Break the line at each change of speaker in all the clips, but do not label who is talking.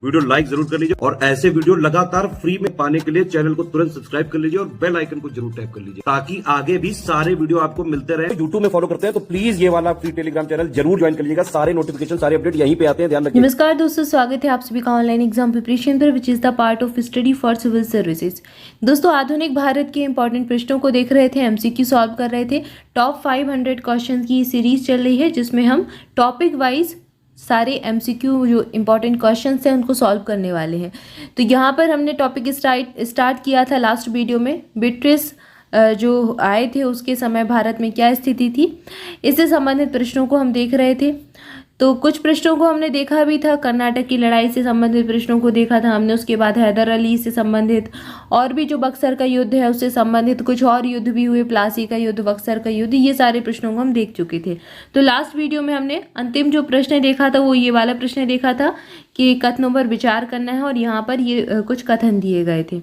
Video like जरूर कर लीजिए और ऐसे वीडियो लगातार फ्री में पाने के लिए चैनल को तुरंत सब्सक्राइब कर लीजिए और बेल आइकन को जरूर टैप कर लीजिए ताकि आगे भी सारे वीडियो आपको मिलते रहे। यूट्यूब में फॉलो करते हैं तो प्लीज ये वाला फ्री टेलीग्राम चैनल जरूर ज्वाइन कर लीजिएगा। सारे नोटिफिकेशन सारे अपडेट यहीं पे आते हैं, ध्यान रखिए।
नमस्कार दोस्तों, स्वागत है आप सभी का ऑनलाइन एग्जाम प्रिपरेशन पर, which is the part of study for civil services. दोस्तों, आधुनिक भारत के इंपॉर्टेंट प्रश्नों को देख रहे थे, एमसीक्यू सॉल्व कर रहे थे। टॉप 500 क्वेश्चन की सीरीज चल रही है जिसमें हम टॉपिक वाइज सारे एमसीक्यू जो इंपॉर्टेंट क्वेश्चंस हैं उनको सॉल्व करने वाले हैं। तो यहाँ पर हमने टॉपिक स्टार्ट किया था लास्ट वीडियो में, बिट्रिस जो आए थे उसके समय भारत में क्या स्थिति थी, इससे संबंधित प्रश्नों को हम देख रहे थे। तो कुछ प्रश्नों को हमने देखा भी था, कर्नाटक की लड़ाई से संबंधित प्रश्नों को देखा था हमने, उसके बाद हैदर अली से संबंधित और भी जो बक्सर का युद्ध है उससे संबंधित कुछ और युद्ध भी हुए, प्लासी का युद्ध, बक्सर का युद्ध, ये सारे प्रश्नों को हम देख चुके थे। तो लास्ट वीडियो में हमने अंतिम जो प्रश्न देखा था वो ये वाला प्रश्न देखा था कि कथनों पर विचार करना है और यहाँ पर ये कुछ कथन दिए गए थे।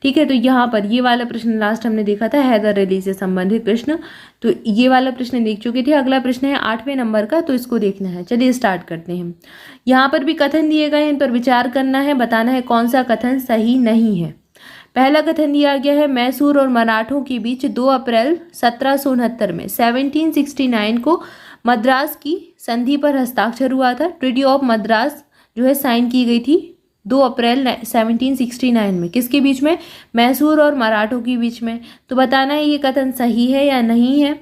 ठीक है, तो यहाँ पर ये वाला प्रश्न लास्ट हमने देखा था, हैदर अली से संबंधित प्रश्न। तो ये वाला प्रश्न देख चुके थे। अगला प्रश्न है 8वें नंबर का, तो इसको देखना है। चलिए स्टार्ट करते हैं। यहाँ पर भी कथन दिए गए हैं, इन पर विचार करना है, बताना है कौन सा कथन सही नहीं है। पहला कथन दिया गया है, मैसूर और मराठों के बीच 2 अप्रैल 1769 में 1769 को मद्रास की संधि पर हस्ताक्षर हुआ था। ट्रीटी ऑफ मद्रास जो है साइन की गई थी 2 अप्रैल 1769 में, किसके बीच में? मैसूर और मराठों के बीच में। तो बताना है ये कथन सही है या नहीं है।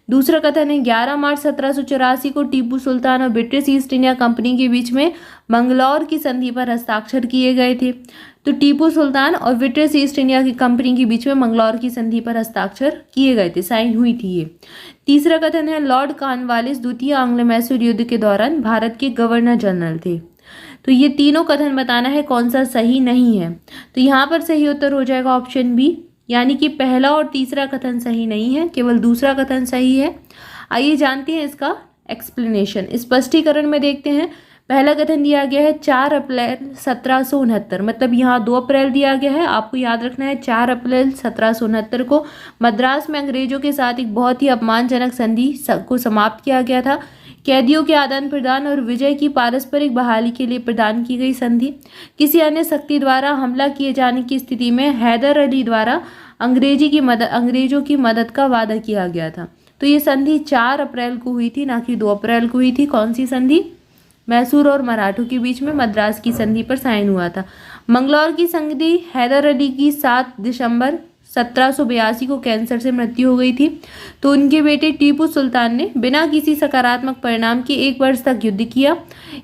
दूसरा कथन है, 11 मार्च 1784 को टीपू सुल्तान और ब्रिटिश ईस्ट इंडिया कंपनी के बीच में मंगलौर की संधि पर हस्ताक्षर किए गए थे। तो टीपू सुल्तान और ब्रिटिश ईस्ट इंडिया की कंपनी के बीच में मंगलौर की संधि पर हस्ताक्षर किए गए थे, साइन हुई थी ये। तीसरा कथन है, लॉर्ड कॉर्नवालिस द्वितीय एंग्लो मैसूर युद्ध के दौरान भारत के गवर्नर जनरल थे। तो ये तीनों कथन बताना है कौन सा सही नहीं है। तो यहाँ पर सही उत्तर हो जाएगा ऑप्शन बी, यानी कि पहला और तीसरा कथन सही नहीं है, केवल दूसरा कथन सही है। आइए जानते हैं इसका एक्सप्लेनेशन, स्पष्टीकरण में देखते हैं। पहला कथन दिया गया है 4 अप्रैल 1769, मतलब यहाँ 2 अप्रैल दिया गया है, आपको याद रखना है 4 अप्रैल 1769 को मद्रास में अंग्रेजों के साथ एक बहुत ही अपमानजनक संधि को समाप्त किया गया था। कैदियों के आदान प्रदान और विजय की पारस्परिक बहाली के लिए प्रदान की गई संधि। किसी अन्य शक्ति द्वारा हमला किए जाने की स्थिति में हैदर अली द्वारा अंग्रेजों की मदद का वादा किया गया था। तो ये संधि 4 अप्रैल को हुई थी, ना कि 2 अप्रैल को हुई थी। कौन सी संधि? मैसूर और मराठों के बीच में मद्रास की संधि पर साइन हुआ था। मंगलौर की संधि हैदर अली की 7 दिसंबर 1782 को कैंसर से मृत्यु हो गई थी। तो उनके बेटे टीपू सुल्तान ने बिना किसी सकारात्मक परिणाम के 1 वर्ष तक युद्ध किया।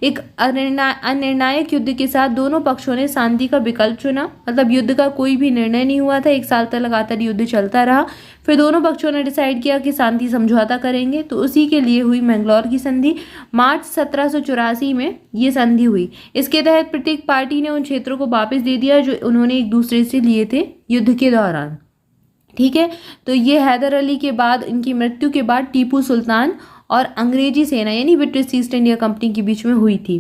एक अनिर्णायक युद्ध के साथ दोनों पक्षों ने शांति का विकल्प चुना, मतलब युद्ध का कोई भी निर्णय नहीं हुआ था, 1 साल तक लगातार युद्ध चलता रहा। फिर दोनों पक्षों ने डिसाइड किया कि शांति समझौता करेंगे, तो उसी के लिए हुई मैंगलोर की संधि। मार्च 1784 में ये संधि हुई। इसके तहत प्रत्येक पार्टी ने उन क्षेत्रों को वापस दे दिया जो उन्होंने एक दूसरे से लिए थे युद्ध के दौरान। ठीक है, तो ये हैदर अली के बाद, इनकी मृत्यु के बाद टीपू सुल्तान और अंग्रेजी सेना यानी ब्रिटिश ईस्ट इंडिया कंपनी के बीच में हुई थी।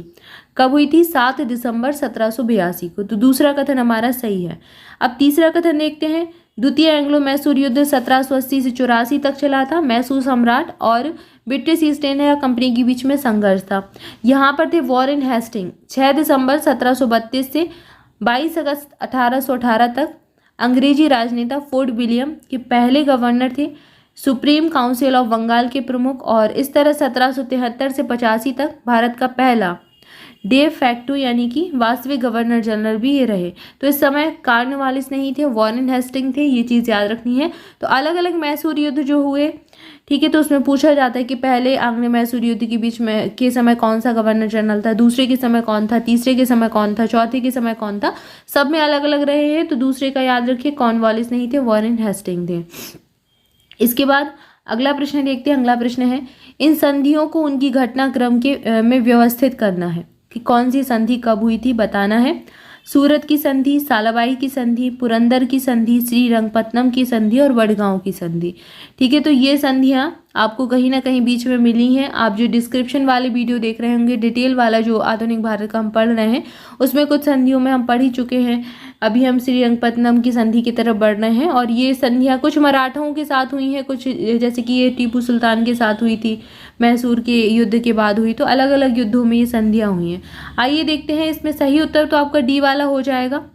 कब हुई थी? 7 दिसंबर 1782 को। तो दूसरा कथन हमारा सही है। अब तीसरा कथन देखते हैं। द्वितीय एंग्लो मैसूर युद्ध 1780 से 84 तक चला था। मैसूर सम्राट और ब्रिटिश ईस्ट इंडिया कंपनी के बीच में संघर्ष था। यहाँ पर थे वॉरेन हेस्टिंग। 6 दिसंबर 1732 से 22 अगस्त 1818 तक अंग्रेजी राजनेता फोर्ट विलियम के पहले गवर्नर थे, सुप्रीम काउंसिल ऑफ बंगाल के प्रमुख, और इस तरह 1773 से 85 तक भारत का पहला डे फैक्टो यानी कि वास्तविक गवर्नर जनरल भी ये रहे। तो इस समय कॉर्नवालिस नहीं थे, वॉरेन हेस्टिंग थे, ये चीज़ याद रखनी है। तो अलग अलग मैसूर युद्ध जो हुए, ठीक है, तो उसमें पूछा जाता है कि पहले आंग्लो मैसूर युद्ध के बीच में के समय कौन सा गवर्नर जनरल था, दूसरे के समय कौन था, तीसरे के समय कौन था, चौथे के समय कौन था, सब में अलग अलग रहे हैं। तो दूसरे का याद रखिए, कॉर्नवालिस नहीं थे, वॉरेन हेस्टिंग थे। इसके बाद अगला प्रश्न देखते हैं। अगला प्रश्न है, इन संधियों को उनकी घटनाक्रम के में व्यवस्थित करना है कि कौन सी संधि कब हुई थी, बताना है। सूरत की संधि, सालाबाई की संधि, पुरंदर की संधि, श्रीरंगपत्तनम की संधि और वडगांव की संधि। ठीक है, तो ये संधियाँ आपको कहीं ना कहीं बीच में मिली हैं। आप जो डिस्क्रिप्शन वाले वीडियो देख रहे होंगे, डिटेल वाला जो आधुनिक भारत का हम पढ़ रहे हैं, उसमें कुछ संधियों में हम पढ़ ही चुके हैं। अभी हम श्रीरंगपट्टनम की संधि की तरफ बढ़ रहे हैं और ये संधियाँ कुछ मराठों के साथ हुई हैं, कुछ जैसे कि ये टीपू सुल्तान के साथ हुई थी, मैसूर के युद्ध के बाद हुई, तो अलग अलग युद्धों में ये संधियाँ हुई हैं। आइए देखते हैं, इसमें सही उत्तर तो आपका डी वाला हो जाएगा।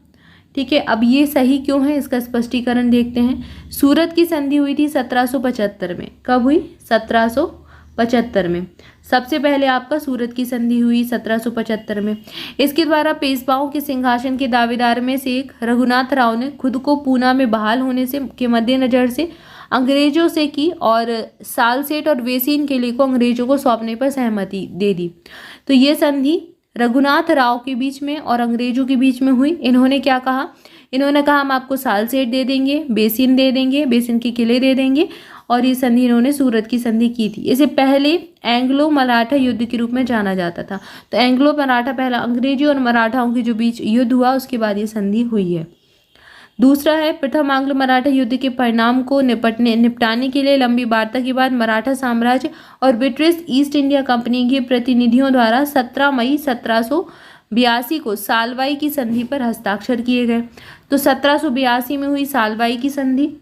ठीक है, अब ये सही क्यों है इसका स्पष्टीकरण देखते हैं। सूरत की संधि हुई थी 1775 में। कब हुई? 1775 में। सबसे पहले आपका सूरत की संधि हुई 1775 में। इसके द्वारा पेशवाओं के सिंहासन के दावेदार में से एक रघुनाथ राव ने खुद को पूना में बहाल होने से के मद्देनजर से अंग्रेजों से की और सालसेट और वेसीन किले को अंग्रेजों को सौंपने पर सहमति दे दी। तो ये संधि रघुनाथ राव के बीच में और अंग्रेजों के बीच में हुई। इन्होंने क्या कहा? इन्होंने कहा हम आपको सालसेट दे देंगे, बेसिन दे देंगे, बेसिन के किले दे देंगे, और ये संधि इन्होंने सूरत की संधि की थी। इसे पहले एंग्लो मराठा युद्ध के रूप में जाना जाता था। तो एंग्लो मराठा, पहला अंग्रेजी और मराठाओं के जो बीच युद्ध हुआ उसके बाद ये संधि हुई है। दूसरा है, प्रथम आंग्ल मराठा युद्ध के परिणाम को निपटाने के लिए लंबी वार्ता के बाद मराठा साम्राज्य और ब्रिटिश ईस्ट इंडिया कंपनी के प्रतिनिधियों द्वारा 17 मई 1782 को सालवाई की संधि पर हस्ताक्षर किए गए। तो 1782 में हुई सालवाई की संधि।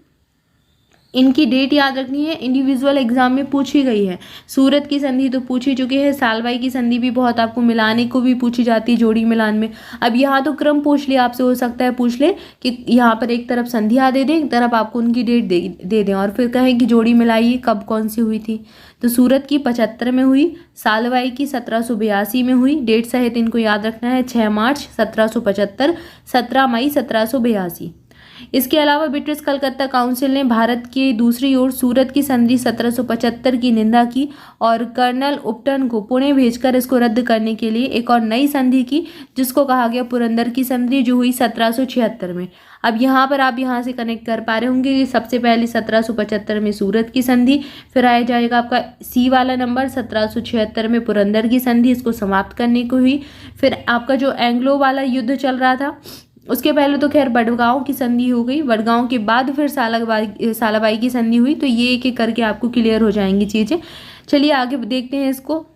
इनकी डेट याद रखनी है, इंडिविजुअल एग्जाम में पूछी गई है। सूरत की संधि तो पूछी चुके हैं, सालवाई की संधि भी बहुत आपको मिलाने को भी पूछी जाती है, जोड़ी मिलान में। अब यहाँ तो क्रम पूछ लिया आपसे, हो सकता है पूछ ले कि यहाँ पर एक तरफ संधियाँ दे दें, एक तरफ आपको उनकी डेट दे दें और फिर कहें कि जोड़ी मिलाइए कब कौन सी हुई थी। तो सूरत की 75 में हुई, सालवाई की 1782 में हुई। डेट सहित इनको याद रखना है, 6 मार्च 1775, 17 मई 1782। इसके अलावा ब्रिटिश कलकत्ता काउंसिल ने भारत के दूसरी ओर सूरत की संधि 1775 की निंदा की और कर्नल उपटन को पुणे भेजकर इसको रद्द करने के लिए एक और नई संधि की, जिसको कहा गया पुरंदर की संधि, जो हुई 1776 में। अब यहाँ पर आप यहाँ से कनेक्ट कर पा रहे होंगे कि सबसे पहले 1775 में सूरत की संधि, फिर आ जाएगा आपका सी वाला नंबर 1776 में पुरंदर की संधि, इसको समाप्त करने को हुई। फिर आपका जो एंग्लो वाला युद्ध चल रहा था, उसके पहले तो खैर बड़गांव की संधि हो गई, बड़गांव के बाद फिर सालाबाई की संधि हुई। तो ये एक एक करके आपको क्लियर हो जाएंगी चीज़ें। चलिए आगे देखते हैं इसको।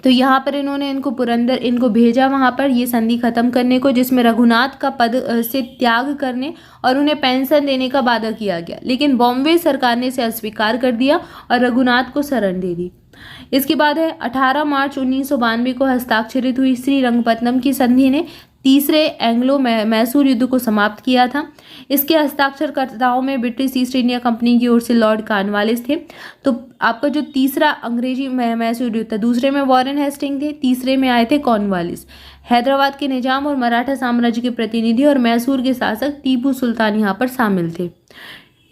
तो यहाँ पर इन्होंने इनको पुरंदर इनको भेजा वहाँ पर ये संधि खत्म करने को, जिसमें रघुनाथ का पद से त्याग करने और उन्हें पेंशन देने का वादा किया गया, लेकिन बॉम्बे सरकार ने इसे अस्वीकार कर दिया और रघुनाथ को शरण दे दी। इसके बाद है 18 मार्च 1992 को हस्ताक्षरित हुई श्रीरंगपट्टनम की संधि ने तीसरे एंग्लो मैसूर युद्ध को समाप्त किया था। इसके हस्ताक्षरकर्ताओं में ब्रिटिश ईस्ट इंडिया कंपनी की ओर से लॉर्ड कॉर्नवालिस थे। तो आपका जो तीसरा अंग्रेजी मैसूर युद्ध था, दूसरे में वॉरेन हेस्टिंग थे, तीसरे में आए थे कॉर्नवालिस। हैदराबाद के निजाम और मराठा साम्राज्य के प्रतिनिधि और मैसूर के शासक टीपू सुल्तान यहाँ पर शामिल थे।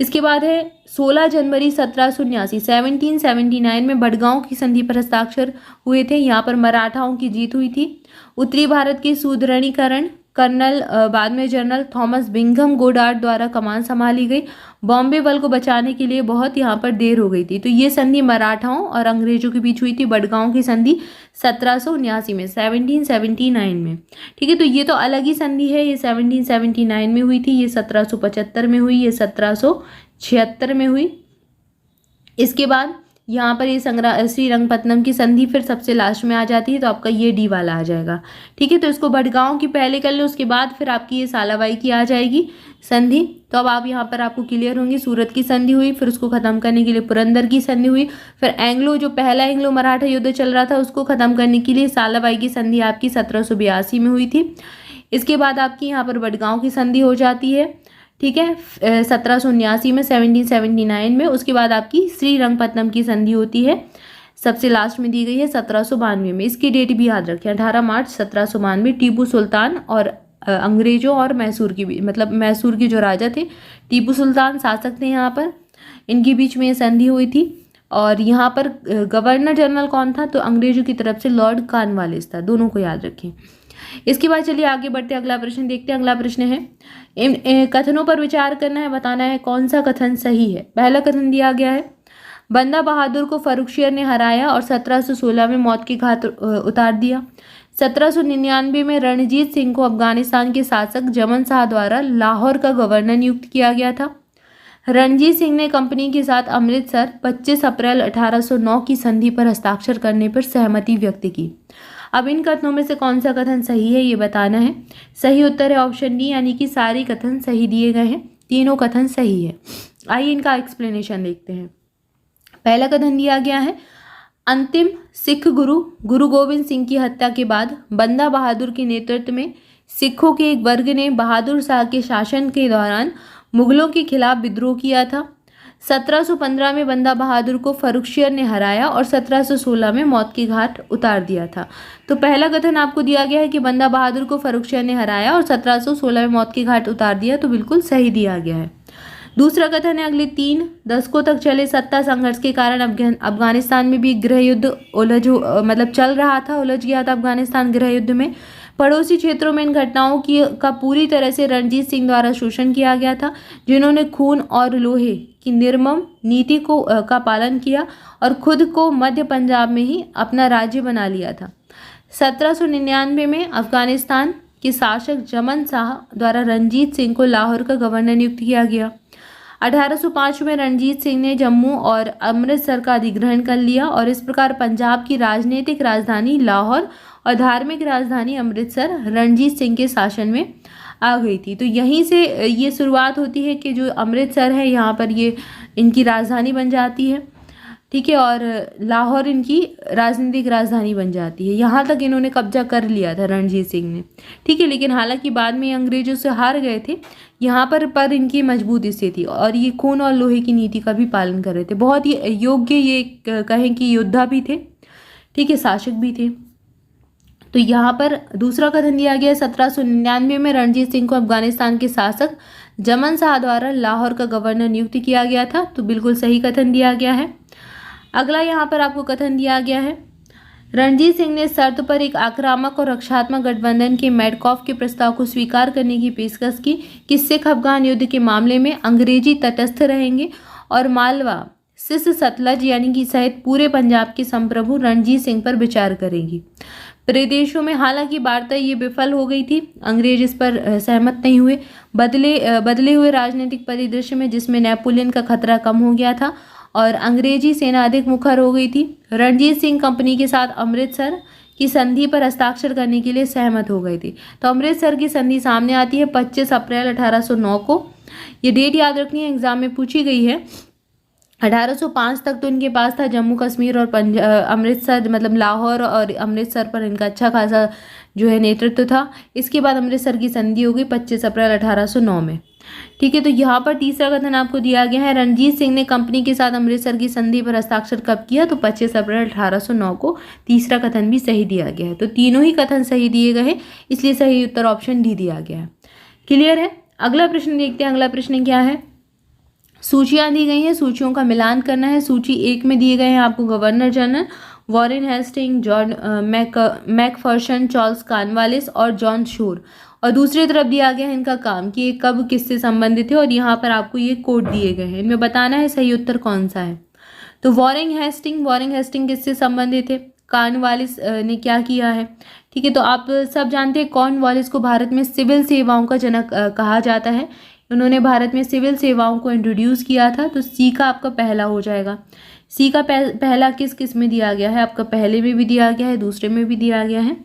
इसके बाद है 16 जनवरी 1779 में बड़गांव की संधि पर हस्ताक्षर हुए थे। यहाँ पर मराठाओं की जीत हुई थी। उत्तरी भारत के सुदृढ़ीकरण कर्नल बाद में जनरल थॉमस बिंघम गोडार्ड द्वारा कमान संभाली गई। बॉम्बे बल को बचाने के लिए बहुत यहाँ पर देर हो गई थी। तो ये संधि मराठाओं और अंग्रेजों के बीच हुई थी, बड़गांव की संधि 1779 में, 1779 में। ठीक है, तो ये तो अलग ही संधि है। ये 1779 में हुई थी, ये 1775 में हुई, ये 1776 में हुई। इसके बाद यहाँ पर ये श्रीरंगपट्टनम की संधि फिर सबसे लास्ट में आ जाती है, तो आपका ये डी वाला आ जाएगा। ठीक है, तो इसको बड़गांव की पहले कर लो, उसके बाद फिर आपकी ये सालाबाई की आ जाएगी संधि। तो अब आप यहाँ पर आपको क्लियर होंगे, सूरत की संधि हुई, फिर उसको खत्म करने के लिए पुरंदर की संधि हुई, फिर एंग्लो जो पहला एंग्लो मराठा युद्ध चल रहा था उसको खत्म करने के लिए सालाबाई की संधि आपकी 1782 में हुई थी। इसके बाद आपकी यहाँ पर बड़गांव की संधि हो जाती है। ठीक है, 1779 में, 1779 में। उसके बाद आपकी श्रीरंगपट्टनम की संधि होती है, सबसे लास्ट में दी गई है 1792 में। इसकी डेट भी याद रखें, 18 मार्च 1792। टीपू सुल्तान और अंग्रेजों और मैसूर की भी, मतलब मैसूर के जो राजा थे, टीपू सुल्तान शासक थे यहाँ पर, इनके बीच में ये संधि हुई थी। और यहाँ पर गवर्नर जनरल कौन था? तो अंग्रेजों की तरफ से लॉर्ड कॉर्नवालिस था। दोनों को याद रखें। इसके बाद चलिए आगे बढ़ते अगला प्रश्न देखते हैं। अगला प्रश्न है, इन कथनों पर विचार करना है, बताना है कौन सा कथन सही है। पहला कथन दिया गया है, बंदा बहादुर को फर्रुखशियर ने हराया और 1716 में मौत के घाट उतार दिया। 1799 में रणजीत सिंह को अफगानिस्तान के शासक जमन शाह द्वारा लाहौर का गवर्नर नियुक्त किया गया था। रणजीत सिंह ने कंपनी के साथ अमृतसर 25 अप्रैल 1809 की संधि पर हस्ताक्षर करने पर सहमति व्यक्त की। अब इन कथनों में से कौन सा कथन सही है ये बताना है। सही उत्तर है ऑप्शन डी, यानी कि सारे कथन सही दिए गए हैं, तीनों कथन सही है। आइए इनका एक्सप्लेनेशन देखते हैं। पहला कथन दिया गया है, अंतिम सिख गुरु गुरु गोविंद सिंह की हत्या के बाद बंदा बहादुर के नेतृत्व में सिखों के एक वर्ग ने बहादुर शाह के शासन के दौरान मुगलों के खिलाफ विद्रोह किया था। 1715 में बंदा बहादुर को फर्रुखशियर ने हराया और 1716 में मौत के घाट उतार दिया था। तो पहला कथन आपको दिया गया है कि बंदा बहादुर को फर्रुखशियर ने हराया और 1716 में मौत के घाट उतार दिया, तो बिल्कुल सही दिया गया है। दूसरा कथन है, अगले 3 दशकों तक चले सत्ता संघर्ष के कारण अफगानिस्तान में भी गृह युद्ध चल रहा था, उलझ गया था अफगानिस्तान गृह युद्ध में। पड़ोसी क्षेत्रों में इन घटनाओं का पूरी तरह से रणजीत सिंह द्वारा शोषण किया गया था, जिन्होंने खून और लोहे की निर्मम नीति का पालन किया और खुद को मध्य पंजाब में ही अपना राज्य बना लिया था। 1799 में अफगानिस्तान के शासक जमन शाह द्वारा रणजीत सिंह को लाहौर का गवर्नर नियुक्त किया गया। 1805 में रणजीत सिंह ने जम्मू और अमृतसर का अधिग्रहण कर लिया और इस प्रकार पंजाब की राजनीतिक राजधानी लाहौर और धार्मिक राजधानी अमृतसर रणजीत सिंह के शासन में आ गई थी। तो यहीं से ये शुरुआत होती है कि जो अमृतसर है यहाँ पर ये इनकी राजधानी बन जाती है, ठीक है, और लाहौर इनकी राजनीतिक राजधानी बन जाती है। यहाँ तक इन्होंने कब्जा कर लिया था रणजीत सिंह ने, ठीक है, लेकिन हालांकि बाद में अंग्रेजों से हार गए थे। यहाँ पर इनकी मजबूत स्थिति और ये खून और लोहे की नीति का भी पालन कर रहे थे। बहुत ही योग्य ये कहें कि योद्धा भी थे, ठीक है, शासक भी थे। तो यहाँ पर दूसरा कथन दिया गया है, 1799 में रणजीत सिंह को अफगानिस्तान के शासक जमन शाह द्वारा लाहौर का गवर्नर नियुक्त किया गया था, तो बिल्कुल सही कथन दिया गया है। अगला यहाँ पर आपको कथन दिया गया है, रणजीत सिंह ने शर्त पर एक आक्रामक और रक्षात्मक गठबंधन के मैडकॉफ के प्रस्ताव को स्वीकार करने की पेशकश की कि सिख अफगान युद्ध के मामले में अंग्रेजी तटस्थ रहेंगे और मालवा सिस सतलज यानी कि सहित पूरे पंजाब के संप्रभु रणजीत सिंह पर विचार करेंगी। प्रदेशों में हालांकि वार्ता ये विफल हो गई थी, अंग्रेज इस पर सहमत नहीं हुए। बदले हुए राजनीतिक परिदृश्य में जिसमें नेपोलियन का खतरा कम हो गया था और अंग्रेजी सेना अधिक मुखर हो गई थी, रणजीत सिंह कंपनी के साथ अमृतसर की संधि पर हस्ताक्षर करने के लिए सहमत हो गई थी। तो अमृतसर की संधि सामने आती है 25 अप्रैल 1809 को। ये डेट याद रखनी है, एग्जाम में पूछी गई है। 1805 तक तो इनके पास था जम्मू कश्मीर और अमृतसर, लाहौर और अमृतसर पर इनका अच्छा खासा जो है नेतृत्व था। इसके बाद अमृतसर की संधि हो गई 25 अप्रैल 1809 में, ठीक है। तो यहाँ पर तीसरा कथन आपको दिया गया है, रणजीत सिंह ने कंपनी के साथ अमृतसर की संधि पर हस्ताक्षर कब किया, तो 25 अप्रैल 1809 को। तीसरा कथन भी सही दिया गया है, तो तीनों ही कथन सही दिए गए हैं, इसलिए सही उत्तर ऑप्शन डी दिया गया है। क्लियर है। अगला प्रश्न देखते हैं। अगला प्रश्न क्या है, सूचियां दी गई हैं, सूचियों का मिलान करना है। सूची 1 में दिए गए हैं आपको governor general Warren Hastings, John Macpherson, Charles Cornwallis और जॉन शोर, और दूसरी तरफ दिया गया है इनका काम कि ये कब किससे संबंधित है और यहाँ पर आपको ये कोड दिए गए हैं, इनमें बताना है सही उत्तर कौन सा है। तो वॉरेन हेस्टिंग किससे संबंधित है, कॉर्नवालिस ने क्या किया है, ठीक है। तो आप सब जानते हैं कॉर्नवालिस को भारत में सिविल सेवाओं का जनक कहा जाता है। उन्होंने भारत में सिविल सेवाओं को इंट्रोड्यूस किया था। तो सी का आपका पहला हो जाएगा। सी का पहला किस में दिया गया है, आपका पहले में भी दिया गया है, दूसरे में भी दिया गया है,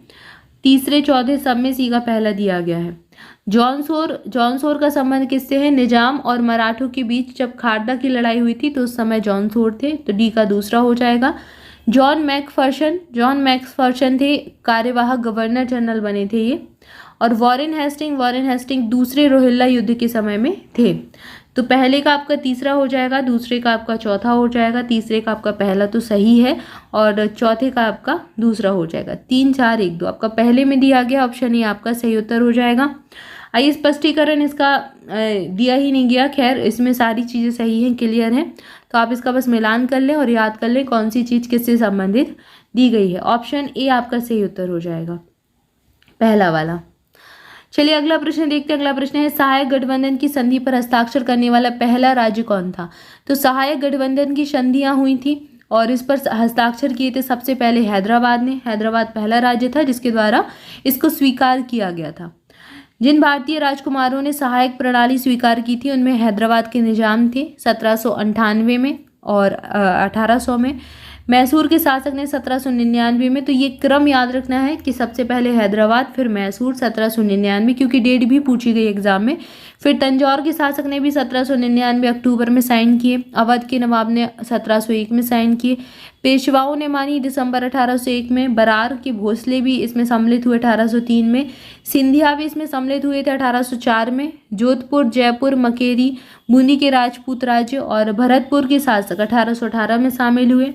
तीसरे चौथे सब में सी का पहला दिया गया है। जॉन शोर का संबंध किससे है, निजाम और मराठों के बीच जब खारदा की लड़ाई हुई थी तो उस समय जॉन शोर थे, तो डी का दूसरा हो जाएगा। जॉन मैकफर्शन थे, कार्यवाहक गवर्नर जनरल बने थे ये। और वॉरेन हेस्टिंग दूसरे रोहिल्ला युद्ध के समय में थे। तो पहले का आपका तीसरा हो जाएगा, दूसरे का आपका चौथा हो जाएगा, तीसरे का आपका पहला तो सही है और चौथे का आपका दूसरा हो जाएगा। 3 4 1 2 आपका पहले में दिया गया, ऑप्शन ए आपका सही उत्तर हो जाएगा। आइए स्पष्टीकरण इसका दिया ही नहीं गया, खैर इसमें सारी चीज़ें सही हैं, क्लियर हैं। तो आप इसका बस मिलान कर लें और याद कर लें कौन सी चीज़ किससे संबंधित दी गई है। ऑप्शन ए आपका सही उत्तर हो जाएगा, पहला वाला। चलिए अगला प्रश्न देखते हैं। अगला प्रश्न है, सहायक गठबंधन की संधि पर हस्ताक्षर करने वाला पहला राज्य कौन था। तो सहायक गठबंधन की संधियां हुई थी और इस पर हस्ताक्षर किए थे सबसे पहले हैदराबाद ने। हैदराबाद पहला राज्य था जिसके द्वारा इसको स्वीकार किया गया था। जिन भारतीय राजकुमारों ने सहायक प्रणाली स्वीकार की थी उनमें हैदराबाद के निजाम थे 1798 में, और 1800 में मैसूर के शासक ने 1799 में। तो ये क्रम याद रखना है कि सबसे पहले हैदराबाद, फिर मैसूर 1799, क्योंकि डेट भी पूछी गई एग्जाम में। फिर तंजौर के शासक ने भी 1799 अक्टूबर में साइन किए। अवध के नवाब ने 1701 में साइन किए। पेशवाओं ने मानी दिसंबर 1801 में। बरार के भोसले भी इसमें सम्मिलित हुए 1803 में। सिंधिया भी इसमें सम्मिलित हुए थे 1804 में। जोधपुर, जयपुर, मकेरी, बूंदी के राजपूत राज्य और भरतपुर के शासक 1818 में शामिल हुए।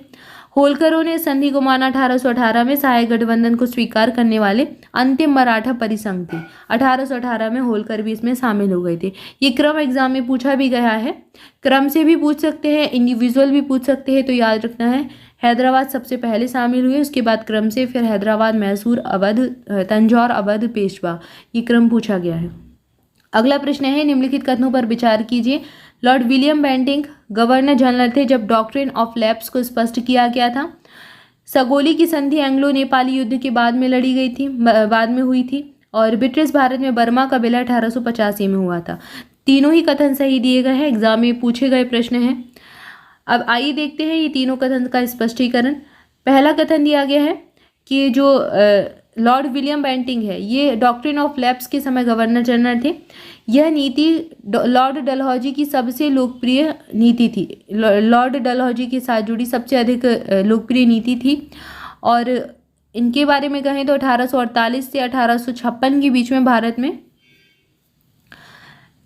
होलकरों ने संधि को माना 1818 में। सहायक गठबंधन को स्वीकार करने वाले अंतिम मराठा परिसंघ थे। 1818 में होलकर भी इसमें शामिल हो गए थे। ये क्रम एग्जाम में पूछा भी गया है, क्रम से भी पूछ सकते हैं, इंडिविजुअल भी पूछ सकते हैं। तो याद रखना है हैदराबाद सबसे पहले शामिल हुए, उसके बाद क्रम से फिर हैदराबाद, मैसूर, अवध, तंजौर, अवध, पेशवा, ये क्रम पूछा गया है। अगला प्रश्न है, निम्नलिखित कथनों पर विचार कीजिए। Lord William Bentinck governor general थे जब डॉक्ट्रिन ऑफ लैप्स को स्पष्ट किया गया था। सगोली की संधि एंग्लो नेपाली युद्ध के बाद में लड़ी गई थी, बाद में हुई थी। और ब्रिटिश भारत में बर्मा का विलय 1885 में हुआ था। तीनों ही कथन सही दिए गए हैं, एग्जाम में पूछे गए प्रश्न हैं। अब आइए देखते हैं ये तीनों कथन का स्पष्टीकरण। पहला कथन दिया गया है कि जो लॉर्ड विलियम बेंटिंक है ये डॉक्ट्रिन ऑफ लैप्स के समय गवर्नर जनरल थे। यह नीति लॉर्ड डलहौजी की सबसे लोकप्रिय नीति थी, लॉर्ड डलहौजी के साथ जुड़ी सबसे अधिक लोकप्रिय नीति थी। और इनके बारे में कहें तो 1848 से 1856 के बीच में भारत में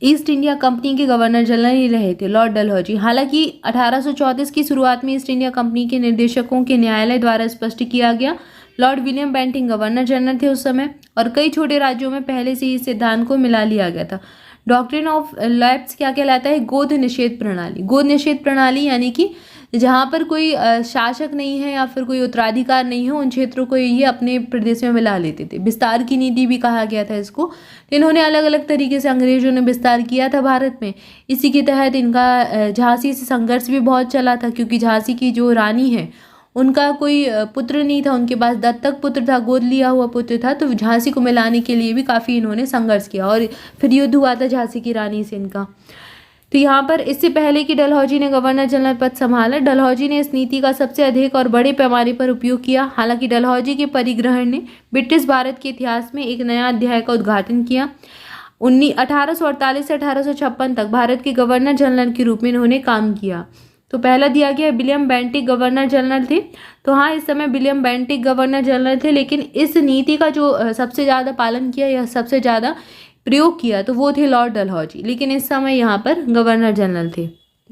ईस्ट इंडिया कंपनी के गवर्नर जनरल ही रहे थे लॉर्ड डलहौजी। हालांकि 1834 की शुरुआत में ईस्ट इंडिया कंपनी के निर्देशकों के न्यायालय द्वारा स्पष्ट किया गया। Lord William Bentinck governor general थे उस समय, और कई छोटे राज्यों में पहले से ही इस सिद्धांत को मिला लिया गया था। डॉक्ट्रिन ऑफ लैप्स क्या कहलाता है? गोद निषेध प्रणाली। गोद निषेध प्रणाली यानी कि जहाँ पर कोई शासक नहीं है या फिर कोई उत्तराधिकार नहीं है, उन क्षेत्रों को ये अपने प्रदेश में मिला लेते थे। विस्तार की नीति भी कहा गया था इसको। इन्होंने अलग अलग तरीके से अंग्रेजों ने विस्तार किया था भारत में। इसी के तहत इनका झांसी से संघर्ष भी बहुत चला था, क्योंकि झांसी की जो रानी है उनका कोई पुत्र नहीं था, उनके पास दत्तक पुत्र था, गोद लिया हुआ पुत्र था। तो झांसी को मिलाने के लिए भी काफ़ी इन्होंने संघर्ष किया और फिर युद्ध हुआ था झांसी की रानी से इनका। तो यहाँ पर इससे पहले कि डलहौजी ने गवर्नर जनरल पद संभाला, डलहौजी ने इस नीति का सबसे अधिक और बड़े पैमाने पर उपयोग किया। हालांकि डलहौजी के परिग्रहण ने ब्रिटिश भारत के इतिहास में एक नया अध्याय का उद्घाटन किया। 1848 से 1856 तक भारत के गवर्नर जनरल के रूप में इन्होंने काम किया। तो पहला दिया गया विलियम बेंटिक गवर्नर जनरल थे। तो हाँ, इस समय विलियम बेंटिक गवर्नर जनरल थे, लेकिन इस नीति का जो सबसे ज़्यादा पालन किया या सबसे ज़्यादा प्रयोग किया तो वो थे लॉर्ड डलहौजी, लेकिन इस समय यहाँ पर गवर्नर जनरल थे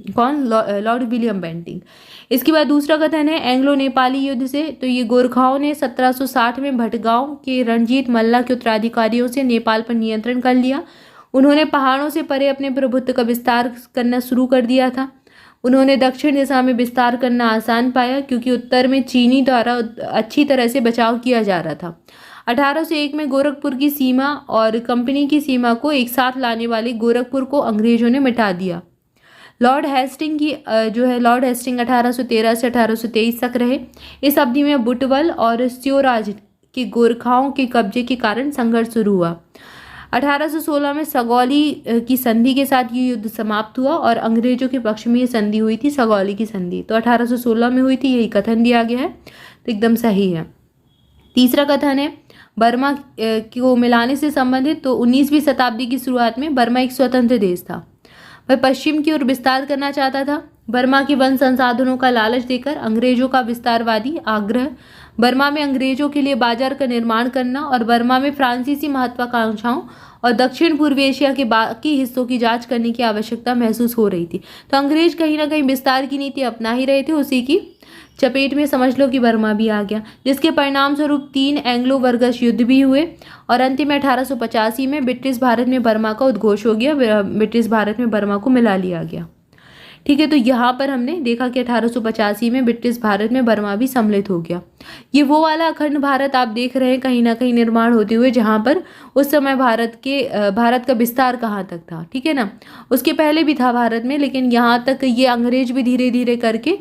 कौन? Lord William Bentinck. इसके बाद दूसरा कथन है एंग्लो नेपाली युद्ध से। तो ये गोरखाओं ने 1760 में भटगांव के रणजीत मल्ला के उत्तराधिकारियों से नेपाल पर नियंत्रण कर लिया। उन्होंने पहाड़ों से परे अपने प्रभुत्व का विस्तार करना शुरू कर दिया था। उन्होंने दक्षिण दिशा में विस्तार करना आसान पाया, क्योंकि उत्तर में चीनी द्वारा अच्छी तरह से बचाव किया जा रहा था। 1801 में गोरखपुर की सीमा और कंपनी की सीमा को एक साथ लाने वाले गोरखपुर को अंग्रेजों ने मिटा दिया। लॉर्ड हेस्टिंग की लॉर्ड हेस्टिंग 1813 से 1823 तक रहे। इस अवधि में बुटवल और स्योराज के गोरखाओं के कब्जे के कारण संघर्ष शुरू हुआ। 1816 में सगौली की संधि के साथ ये युद्ध समाप्त हुआ और अंग्रेजों के पक्ष में ये संधि हुई थी, सगौली की संधि। तो 1816 में हुई थी, यही कथन दिया गया है, तो एकदम सही है। तीसरा कथन है बर्मा को मिलाने से संबंधित। तो 19वीं शताब्दी की शुरुआत में बर्मा एक स्वतंत्र देश था। वह पश्चिम की ओर विस्तार करना चाहता था। बर्मा के वन संसाधनों का लालच देकर अंग्रेजों का विस्तारवादी आग्रह, बर्मा में अंग्रेजों के लिए बाजार का निर्माण करना और बर्मा में फ्रांसीसी महत्वाकांक्षाओं और दक्षिण पूर्वी एशिया के बाकी हिस्सों की जांच करने की आवश्यकता महसूस हो रही थी। तो अंग्रेज कहीं ना कहीं विस्तार की नीति अपना ही रहे थे, उसी की चपेट में समझ लो कि बर्मा भी आ गया, जिसके परिणाम स्वरूप 3 एंग्लो वर्गस युद्ध भी हुए और अंतिम में 1885 में ब्रिटिश भारत में बर्मा का उद्घोष हो गया। ब्रिटिश भारत में बर्मा को मिला लिया गया। ठीक है, तो यहाँ पर हमने देखा कि 1885 में ब्रिटिश भारत में बर्मा भी सम्मिलित हो गया। ये वो वाला अखंड भारत आप देख रहे हैं कहीं ना कहीं निर्माण होते हुए, जहाँ पर उस समय भारत का विस्तार कहाँ तक था। ठीक है ना, उसके पहले भी था भारत में, लेकिन यहाँ तक ये अंग्रेज भी धीरे धीरे करके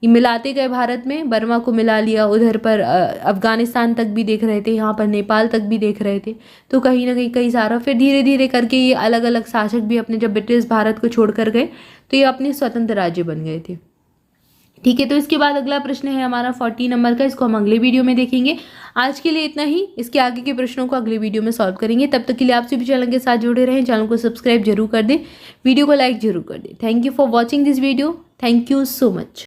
ये मिलाते गए भारत में, बर्मा को मिला लिया, उधर पर अफगानिस्तान तक भी देख रहे थे, यहाँ पर नेपाल तक भी देख रहे थे। तो कहीं ना कहीं सारा फिर धीरे धीरे करके ये अलग अलग शासक भी अपने, जब ब्रिटिश भारत को छोड़ कर गए तो ये अपने स्वतंत्र राज्य बन गए थे। ठीक है, तो इसके बाद अगला प्रश्न है हमारा 40 नंबर का, इसको हम अगले वीडियो में देखेंगे। आज के लिए इतना ही, इसके आगे के प्रश्नों को अगले वीडियो में सॉल्व करेंगे। तब तक के लिए आप सभी चैनल के साथ जुड़े रहें, चैनल को सब्सक्राइब जरूर कर दें, वीडियो को लाइक जरूर कर दें। Thank you for watching this video, thank you so much.